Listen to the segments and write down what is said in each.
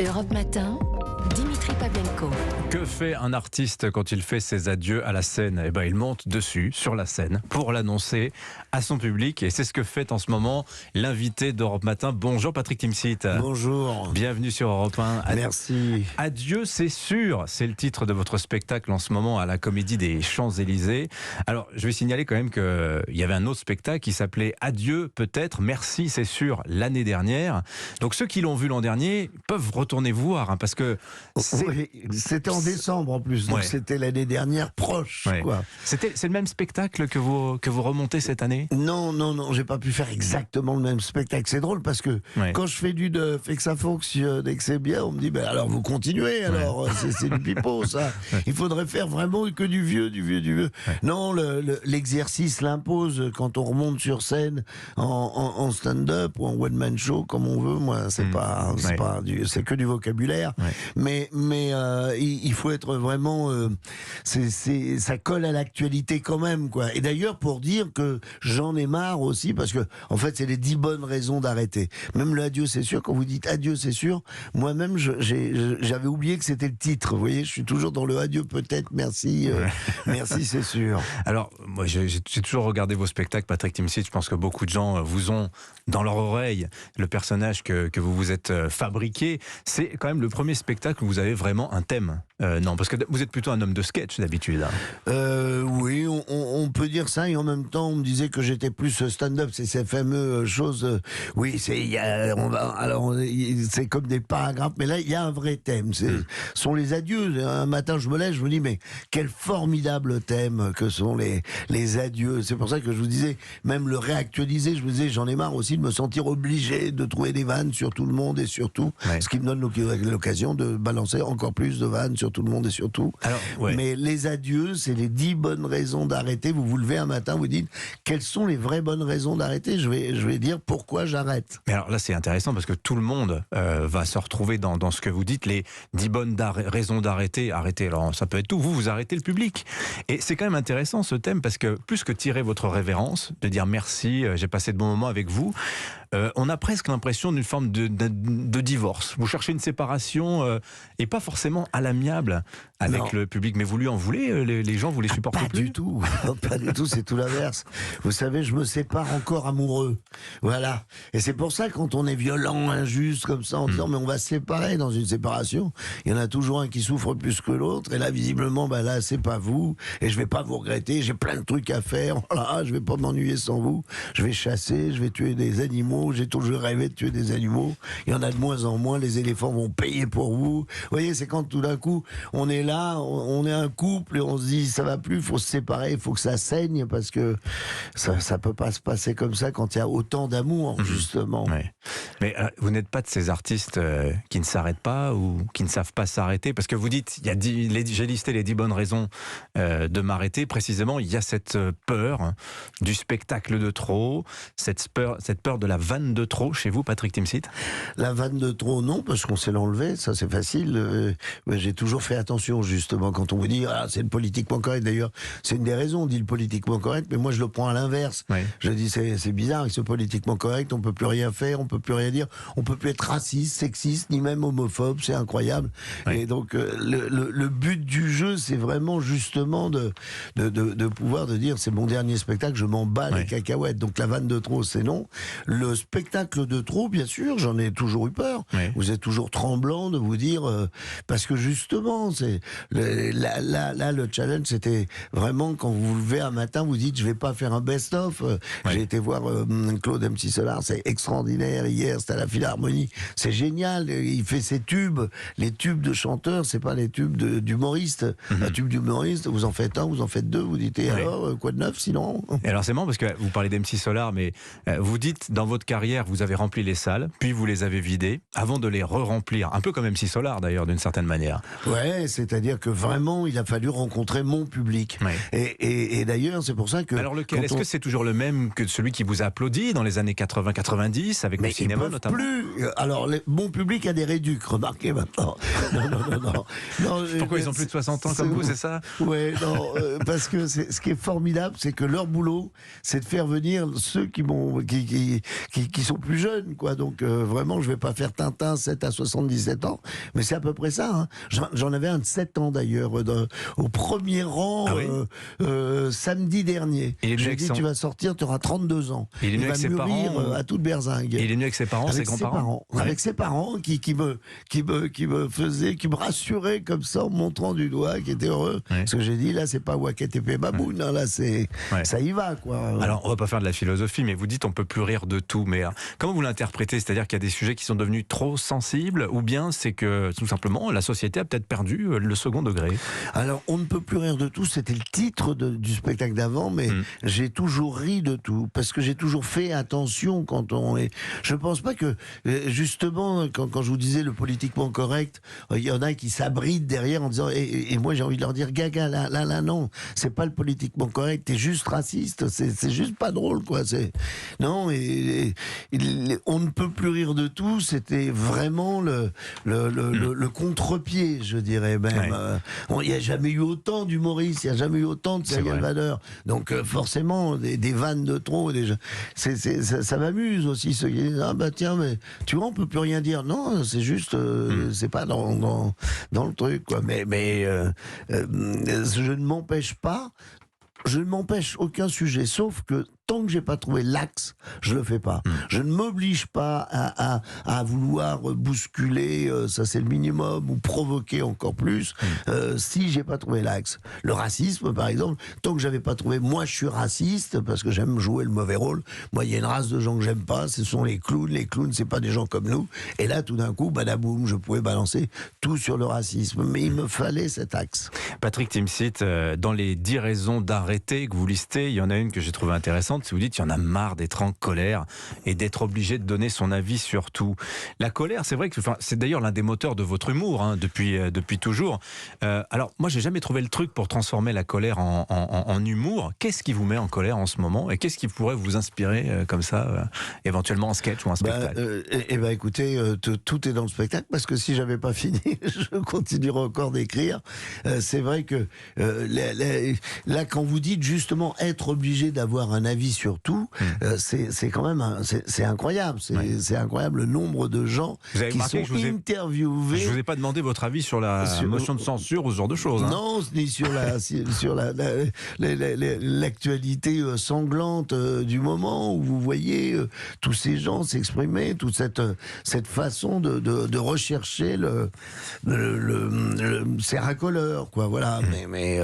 Europe Matin, Dimitri Pavlenko. Que fait un artiste quand il fait ses adieux à la scène ? Eh ben, il monte dessus, sur la scène, pour l'annoncer à son public. Et c'est ce que fait en ce moment l'invité d'Europe Matin. Bonjour Patrick Timsit. Bonjour. Bienvenue sur Europe 1. Merci. Adieu, c'est sûr. C'est le titre de votre spectacle en ce moment à la Comédie des Champs-Élysées. Alors, je vais signaler quand même qu'il y avait un autre spectacle qui s'appelait Adieu, peut-être, merci, c'est sûr, l'année dernière. Donc, ceux qui l'ont vu l'an dernier peuvent retourner voir, hein, parce que Oui, c'était en décembre en plus, donc Ouais. c'était l'année dernière proche. Ouais. Quoi. C'est le même spectacle que vous remontez cette année ? Non, j'ai pas pu faire exactement le même spectacle. C'est drôle parce que Ouais. quand je fais du de fait que ça fonctionne et que c'est bien, on me dit ben alors vous continuez, alors c'est du pipeau ça. Ouais. Il faudrait faire vraiment que du vieux. Ouais. Non, l'exercice l'impose quand on remonte sur scène en stand-up ou en one-man show comme on veut. Moi, c'est c'est que du vocabulaire. Ouais. Mais il faut être vraiment ça colle à l'actualité quand même quoi. Et d'ailleurs pour dire que j'en ai marre aussi parce que en fait c'est les 10 bonnes raisons d'arrêter. Même le adieu c'est sûr, quand vous dites adieu c'est sûr, moi-même j'avais oublié que c'était le titre. Vous voyez, je suis toujours dans le adieu peut-être, merci merci c'est sûr. Alors, moi, j'ai toujours regardé vos spectacles, Patrick Timsit. Je pense que beaucoup de gens vous ont dans leur oreille le personnage que vous vous êtes fabriqué. C'est quand même le premier spectacle où vous avez vraiment un thème. Non, parce que vous êtes plutôt un homme de sketch d'habitude. Oui, on peut dire ça, et en même temps on me disait que j'étais plus stand-up, c'est ces fameuses choses. Oui, c'est comme des paragraphes, mais là il y a un vrai thème. Ce sont les adieux. Un matin je me lève, je me dis mais quel formidable thème que sont les adieux. C'est pour ça que je vous disais, même le réactualiser, je me disais j'en ai marre aussi de me sentir obligé de trouver des vannes sur tout le monde et sur tout, ce qui me donne l'occasion de balancer encore plus de vannes sur tout le monde et sur tout. Alors, ouais. Mais les adieux, c'est les 10 bonnes raisons d'arrêter. Vous vous levez un matin, vous dites quelles sont les vraies bonnes raisons d'arrêter. Je vais dire pourquoi j'arrête. Mais alors là, c'est intéressant parce que tout le monde va se retrouver dans ce que vous dites, les 10 bonnes raisons d'arrêter. Arrêter, alors ça peut être tout. Vous arrêtez le public. Et c'est quand même intéressant ce thème parce que plus que tirer votre révérence, de dire merci, j'ai passé de bons moments avec vous, on a presque l'impression d'une forme de divorce. Vous cherchez une séparation et pas forcément à l'amiable avec le public. Mais vous lui en voulez, les gens, vous les supportez Pas plus ? du tout, pas du tout, c'est tout l'inverse. Vous savez, je me sépare encore amoureux. Voilà. Et c'est pour ça que quand on est violent, injuste, comme ça, en disant mais on va se séparer dans une séparation, il y en a toujours un qui souffre plus que l'autre. Et là, visiblement, là, c'est pas vous. Et je vais pas vous regretter, j'ai plein de trucs à faire. Voilà, je vais pas m'ennuyer sans vous. Je vais chasser, je vais tuer des animaux. J'ai toujours rêvé de tuer des animaux. Il y en a de moins en moins. Les éléphants vont payer pour vous. Vous voyez, c'est quand tout d'un coup, on est là, on est un couple et on se dit ça va plus, il faut se séparer, il faut que ça saigne parce que ça peut pas se passer comme ça quand il y a autant d'amour, justement. Ouais. Mais vous n'êtes pas de ces artistes qui ne s'arrêtent pas ou qui ne savent pas s'arrêter, parce que vous dites, j'ai listé les 10 bonnes raisons de m'arrêter. Précisément, il y a cette peur du spectacle de trop, cette peur de la vanne de trop chez vous, Patrick Timsit. La vanne de trop, non, parce qu'on sait l'enlever, ça c'est facile. J'ai toujours fait attention, justement, quand on vous dit c'est le politiquement correct. D'ailleurs, c'est une des raisons, on dit le politiquement correct, mais moi je le prends à l'inverse. Oui. Je dis c'est bizarre, avec ce politiquement correct, on peut plus rien faire, on peut plus rien dire, on peut plus être raciste, sexiste, ni même homophobe, c'est incroyable. Oui. Et donc le but du jeu, c'est vraiment justement de pouvoir de dire c'est mon dernier spectacle, je m'en bats les cacahuètes. Donc la vanne de trop, c'est non. Le spectacle de trop, bien sûr, j'en ai toujours eu peur. Oui. Vous êtes toujours tremblant de vous dire parce que justement, c'est là le challenge, c'était vraiment quand vous vous levez un matin, vous dites je vais pas faire un best-of. J'ai été voir Claude MC Solar, c'est extraordinaire. Hier, c'était à la Philharmonie, c'est génial. Il fait ses tubes, les tubes de chanteurs, c'est pas les tubes d'humoristes. Un tube d'humoriste, vous en faites un, vous en faites deux, vous dites alors quoi de neuf sinon. Et alors c'est marrant parce que vous parlez d'MC Solar, mais vous dites dans votre carrière, vous avez rempli les salles, puis vous les avez vidées, avant de les re-remplir, un peu comme MC Solar. foulard d'ailleurs d'une certaine manière. Ouais, c'est-à-dire que vraiment, il a fallu rencontrer mon public. Ouais. Et d'ailleurs, c'est pour ça que... Alors lequel? Est-ce que c'est toujours le même que celui qui vous a applaudi dans les années 80-90 avec le cinéma notamment? Plus. Alors, mon public a des réducs, remarquez maintenant. Non, Pourquoi ils ont plus de 60 ans comme vous, c'est ça? Ouais, non, parce que ce qui est formidable, c'est que leur boulot, c'est de faire venir ceux qui sont plus jeunes, quoi. Donc vraiment, je vais pas faire Tintin 7 à 77 ans, mais c'est à peu près ça. Hein. J'en avais un de 7 ans d'ailleurs, au premier rang, Ah oui, samedi dernier. J'ai dit, tu vas sortir, tu auras 32 ans. Il est venu va avec ses mûrir parents, à toute berzingue. Et il est venu avec ses parents, ses grands-parents? Avec ses parents qui me rassuraient comme ça en montrant du doigt, qui étaient heureux. Ouais. Ce que j'ai dit, là, c'est pas Ouakatépé Baboun, hein, là, ça y va, quoi. Alors, on va pas faire de la philosophie, mais vous dites on peut plus rire de tout. Mais comment vous l'interprétez? C'est-à-dire qu'il y a des sujets qui sont devenus trop sensibles, ou bien c'est que tout simplement la société a peut-être perdu le second degré? Alors, on ne peut plus rire de tout, c'était le titre du spectacle d'avant, mais j'ai toujours ri de tout, parce que j'ai toujours fait attention quand on est... Je pense pas que, justement, quand je vous disais le politiquement correct, il y en a qui s'abritent derrière en disant, et moi j'ai envie de leur dire, gaga, là, non, c'est pas le politiquement correct, t'es juste raciste, c'est juste pas drôle, quoi. Non, on ne peut plus rire de tout, c'était vraiment le contre-pied, je dirais même. Il n'y a jamais eu autant d'humoristes, il n'y a jamais eu autant de serial valeurs. Donc forcément, des vannes de trop, ça m'amuse aussi, ceux qui disent, ah bah tiens, mais tu vois, on peut plus rien dire. Non, c'est juste, c'est pas dans le truc, quoi. Mais je ne m'empêche pas. Je ne m'empêche aucun sujet, sauf que tant que j'ai pas trouvé l'axe, je le fais pas. Je ne m'oblige pas à vouloir bousculer, ça c'est le minimum, ou provoquer encore plus, si j'ai pas trouvé l'axe. Le racisme, par exemple, tant que j'avais pas trouvé, moi je suis raciste, parce que j'aime jouer le mauvais rôle. Moi, il y a une race de gens que j'aime pas, ce sont les clowns. Les clowns, c'est pas des gens comme nous. Et là, tout d'un coup, badaboum, je pouvais balancer tout sur le racisme. Mais il me fallait cet axe. Patrick Timsit, dans les 10 raisons d'arrêter que vous listez, il y en a une que j'ai trouvée intéressante. Si vous dites, il y en a marre d'être en colère et d'être obligé de donner son avis sur tout. La colère, c'est vrai que c'est d'ailleurs l'un des moteurs de votre humour, hein, depuis toujours. Alors, moi, j'ai jamais trouvé le truc pour transformer la colère en humour. Qu'est-ce qui vous met en colère en ce moment? Et qu'est-ce qui pourrait vous inspirer comme ça, éventuellement en sketch ou en spectacle? Écoutez, tout est dans le spectacle, parce que si j'avais pas fini, je continuerai encore d'écrire. C'est vrai que là, quand vous dites justement être obligé d'avoir un avis sur tout, c'est quand même c'est incroyable. C'est incroyable le nombre de gens qui sont interviewés. Je vous ai pas demandé votre avis sur la motion de censure ou ce genre de choses. Hein. Non, ni sur l'actualité sanglante du moment, où vous voyez tous ces gens s'exprimer, toute cette façon de rechercher ces racoleurs, quoi. Voilà. Mais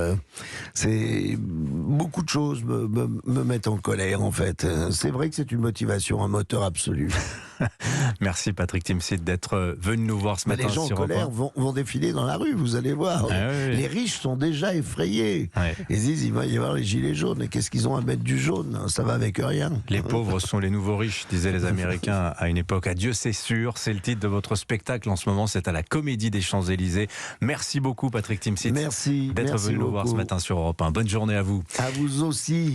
c'est beaucoup de choses me mettent en colère, en fait. C'est vrai que c'est une motivation, un moteur absolu. Merci Patrick Timsit d'être venu nous voir ce matin. Les gens en colère vont défiler dans la rue, vous allez voir. Oui. Les riches sont déjà effrayés. Ils disent, il va y avoir les gilets jaunes. Et qu'est-ce qu'ils ont à mettre du jaune? Ça va avec rien. Les pauvres sont les nouveaux riches, disaient les Américains à une époque. Adieu, c'est sûr. C'est le titre de votre spectacle en ce moment. C'est à la Comédie des Champs-Élysées. Merci beaucoup Patrick Timsit. Merci. D'être venu nous voir ce matin sur Europe 1. Bonne journée à vous. À vous aussi.